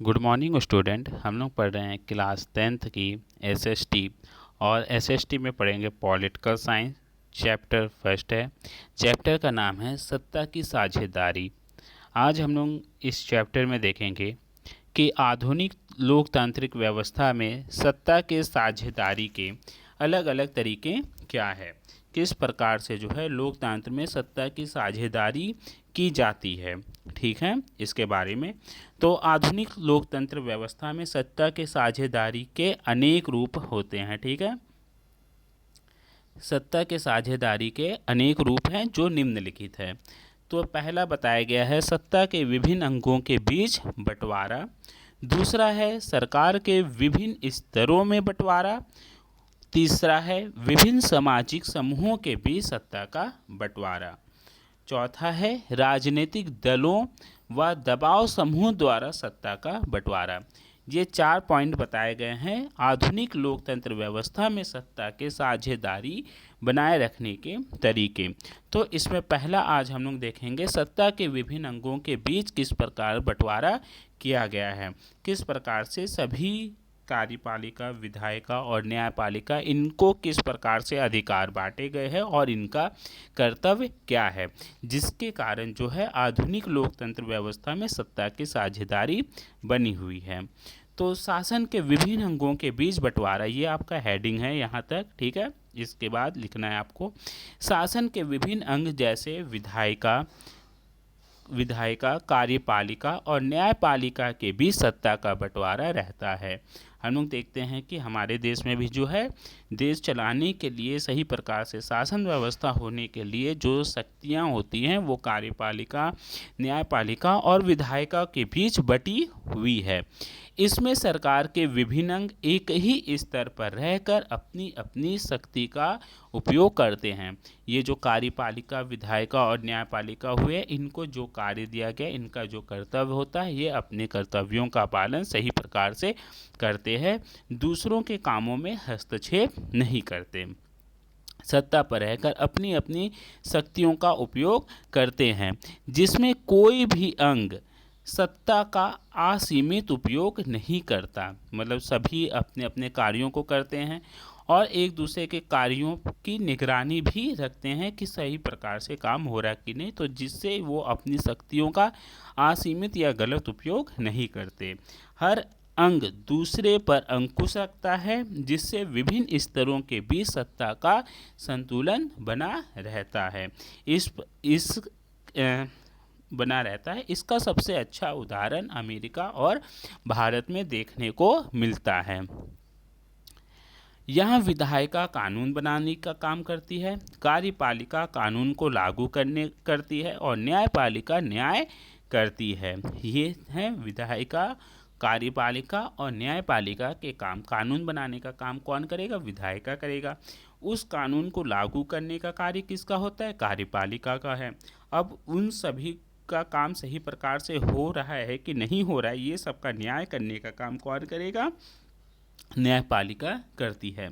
Good morning student. हम लोग पढ़ रहे हैं क्लास 10th की एसएसटी और एसएसटी में पढ़ेंगे पॉलिटिकल साइंस। चैप्टर फर्स्ट है। चैप्टर का नाम है सत्ता की साझेदारी। आज हम लोग इस चैप्टर में देखेंगे कि आधुनिक लोकतांत्रिक व्यवस्था में सत्ता के साझेदारी के अलग अलग तरीके क्या है, किस प्रकार से जो है लोकतंत्र में सत्ता की साझेदारी की जाती है। ठीक है, इसके बारे में। तो आधुनिक लोकतंत्र व्यवस्था में सत्ता के साझेदारी के अनेक रूप होते हैं। ठीक है, सत्ता के साझेदारी के अनेक रूप हैं जो निम्नलिखित है। तो पहला बताया गया है सत्ता के विभिन्न अंगों के बीच बंटवारा। दूसरा है सरकार के विभिन्न स्तरों में बंटवारा। तीसरा है विभिन्न सामाजिक समूहों के बीच सत्ता का बंटवारा। चौथा है राजनीतिक दलों व दबाव समूह द्वारा सत्ता का बंटवारा। ये 4 पॉइंट बताए गए हैं आधुनिक लोकतंत्र व्यवस्था में सत्ता के साझेदारी बनाए रखने के तरीके। तो इसमें पहला आज हम लोग देखेंगे सत्ता के विभिन्न अंगों के बीच किस प्रकार बंटवारा किया गया है, किस प्रकार से सभी कार्यपालिका, विधायिका और न्यायपालिका इनको किस प्रकार से अधिकार बांटे गए हैं और इनका कर्तव्य क्या है, जिसके कारण जो है आधुनिक लोकतंत्र व्यवस्था में सत्ता की साझेदारी बनी हुई है। तो शासन के विभिन्न अंगों के बीच बंटवारा, ये आपका हेडिंग है यहाँ तक। ठीक है, इसके बाद लिखना है आपको शासन के विभिन्न अंग जैसे विधायिका, कार्यपालिका और न्यायपालिका के बीच सत्ता का बंटवारा रहता है। हम लोग देखते हैं कि हमारे देश में भी जो है देश चलाने के लिए सही प्रकार से शासन व्यवस्था होने के लिए जो शक्तियां होती हैं वो कार्यपालिका, न्यायपालिका और विधायिका के बीच बटी हुई है। इसमें सरकार के विभिन्न अंग एक ही स्तर पर रहकर अपनी अपनी शक्ति का उपयोग करते हैं। ये जो कार्यपालिका, विधायिका और न्यायपालिका हुए, इनको जो कार्य दिया गया, इनका जो कर्तव्य होता है, ये अपने कर्तव्यों का पालन सही प्रकार से करते हैं, दूसरों के कामों में हस्तक्षेप नहीं करते, सत्ता पर रहकर अपनी अपनी शक्तियों का उपयोग करते हैं, जिसमें कोई भी अंग सत्ता का असीमित उपयोग नहीं करता। मतलब सभी अपने अपने कार्यों को करते हैं और एक दूसरे के कार्यों की निगरानी भी रखते हैं कि सही प्रकार से काम हो रहा है कि नहीं, तो जिससे वो अपनी शक्तियों का असीमित या गलत उपयोग नहीं करते। हर अंग दूसरे पर अंकुश रखता है, जिससे विभिन्न स्तरों के बीच सत्ता का संतुलन बना रहता है। बना रहता है। इसका सबसे अच्छा उदाहरण अमेरिका और भारत में देखने को मिलता है। यहाँ विधायिका कानून बनाने का काम करती है, कार्यपालिका कानून को लागू करती है और न्यायपालिका न्याय करती है। ये हैं विधायिका, कार्यपालिका और न्यायपालिका के काम। कानून बनाने का काम कौन करेगा? विधायिका करेगा। उस कानून को लागू करने का कार्य किसका होता है? कार्यपालिका का है। अब उन सभी का काम सही प्रकार से हो रहा है कि नहीं हो रहा है, ये सबका न्याय करने का काम कौन करेगा? न्यायपालिका करती है।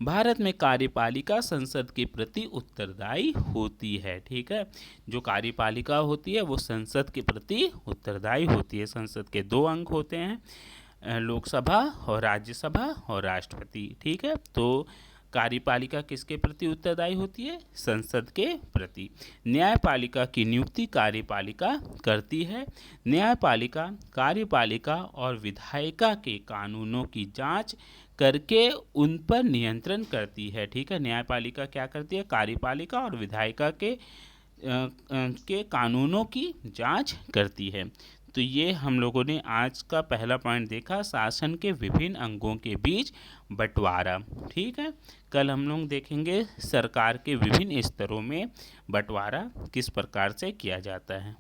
भारत में कार्यपालिका संसद के प्रति उत्तरदायी होती है। ठीक है, जो कार्यपालिका होती है वो संसद के प्रति उत्तरदायी होती है। संसद के 2 अंग होते हैं, लोकसभा और राज्यसभा और राष्ट्रपति। ठीक है, तो कार्यपालिका किसके प्रति उत्तरदायी होती है? संसद के प्रति। न्यायपालिका की नियुक्ति कार्यपालिका करती है। न्यायपालिका कार्यपालिका और विधायिका के कानूनों की जांच करके उन पर नियंत्रण करती है। ठीक है, न्यायपालिका क्या करती है? कार्यपालिका और विधायिका के कानूनों की जांच करती है। तो ये हम लोगों ने आज का पहला पॉइंट देखा, शासन के विभिन्न अंगों के बीच बंटवारा। ठीक है, कल हम लोग देखेंगे सरकार के विभिन्न स्तरों में बंटवारा किस प्रकार से किया जाता है।